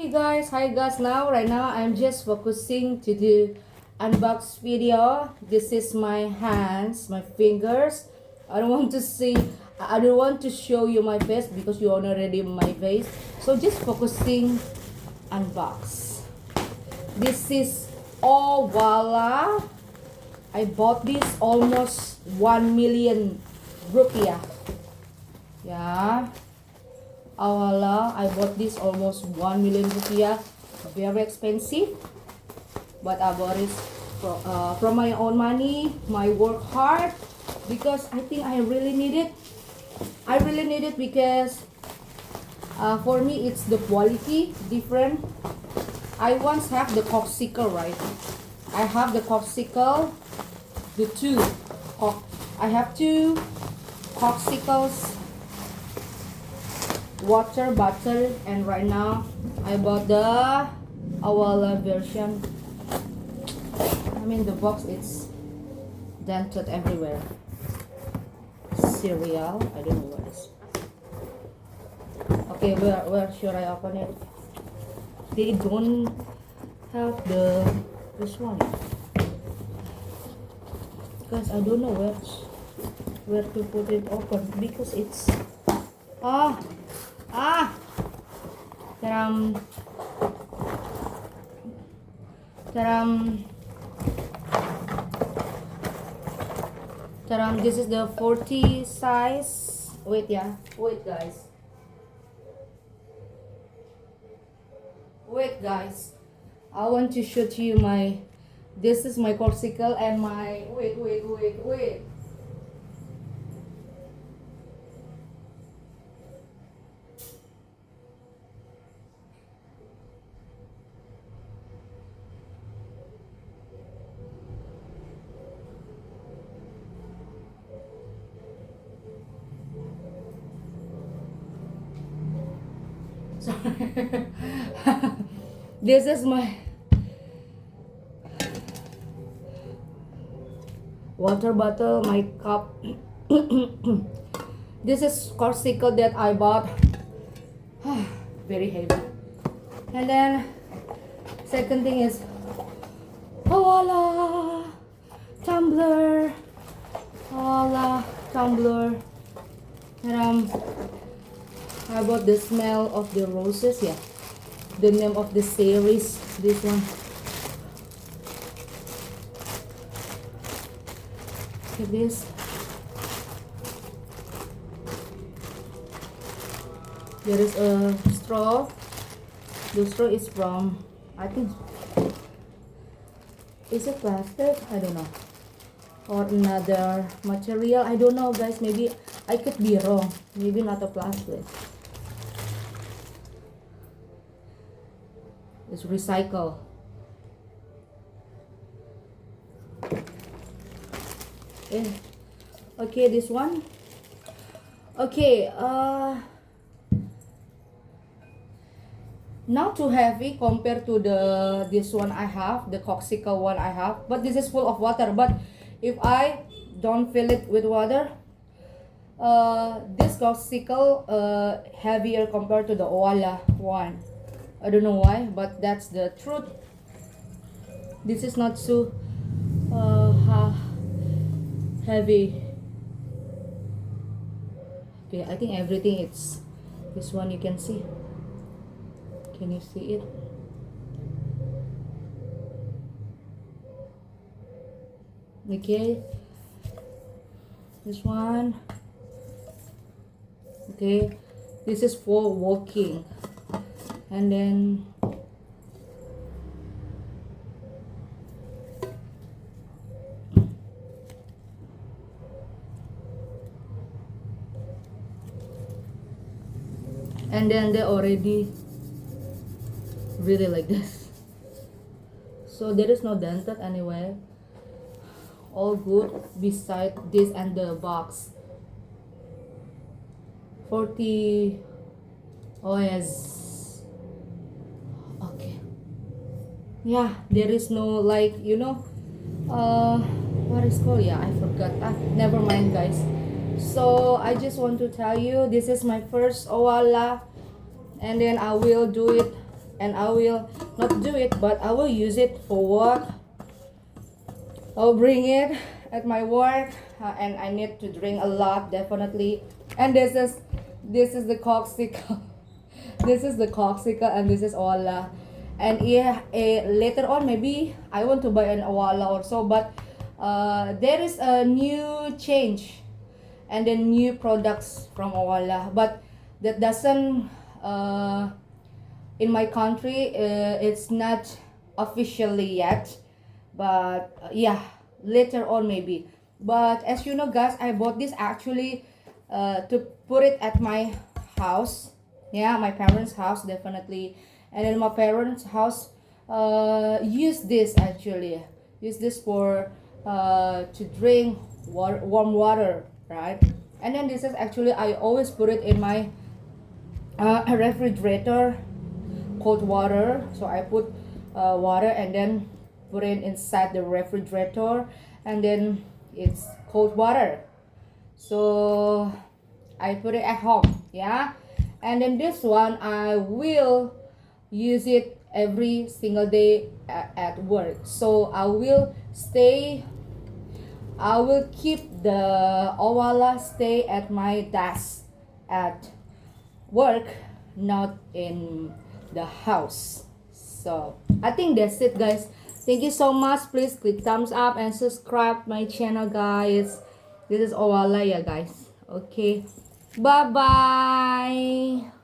Hi guys, right now I'm just focusing to do unbox video. This is my hands, my fingers. I don't want to see, I don't want to show you my face because you already my face. So just focusing unbox. This is Owala. I bought this almost 1 million rupiah. Yeah. Owala, I bought this almost 1 million rupiah. Very expensive, but I bought it from my own money, my work hard, because I think I really need it. I really need it because for me it's the quality different. I once have the popsicle, right? I have the popsicle, the two. I have two popsicles, water bottle, and right now I bought the Owala version. I mean the box, it's dented everywhere. Cereal, I don't know what it is. Okay, where should I open it? They don't have this one because I don't know where to put it open because it's ah taram this is the 40 size. Wait guys, I want to show to you my, this is my popsicle and my wait. Sorry. This is my water bottle, my cup. This is popsicle that I bought. Very heavy. And then second thing is Owala Tumbler. Owala Tumbler. And I bought the smell of the roses. Yeah, the name of the series, this one. Look at this. There is a straw. The straw is from, I think, is it plastic? I don't know, or another material. I don't know guys, maybe I could be wrong. Maybe not a plastic. It's recycle. Okay, this one. Okay, not too heavy compared to this one I have, the popsicle one I have, but this is full of water. But if I don't fill it with water, this popsicle heavier compared to the Owala one. I don't know why, but that's the truth. This is not so heavy. Okay, I think everything, it's this one, you can see. Can you see it? Okay, this one. Okay, this is for walking. And then they already really like this, so there is no dented anyway. All good beside this and the box. 40 OS. Okay, yeah, there is no, like, you know, what is called, yeah, I forgot. Never mind guys. So I just want to tell you, this is my first Owala, and then I will do it and I will not do it, but I will use it for work. I'll bring it at my work, and I need to drink a lot, definitely. And this is the coxicle. This is the coxicle, and this is Owala. And yeah, later on maybe I want to buy an Owala also, but there is a new change and then new products from Owala, but that doesn't in my country, it's not officially yet, but yeah, later on maybe. But as you know guys, I bought this actually to put it at my house. Yeah, my parents house, definitely. And then my parents house use this, actually use this for to drink warm water, right? And then this is actually, I always put it in my refrigerator, cold water. So I put water and then put it inside the refrigerator, and then it's cold water. So I put it at home, yeah. And then this one I will use it every single day at work. So I will keep the Owala stay at my desk at work, not in the house. So I think that's it guys. Thank you so much. Please click thumbs up and subscribe my channel guys. This is Owala, yeah guys. Okay, bye bye.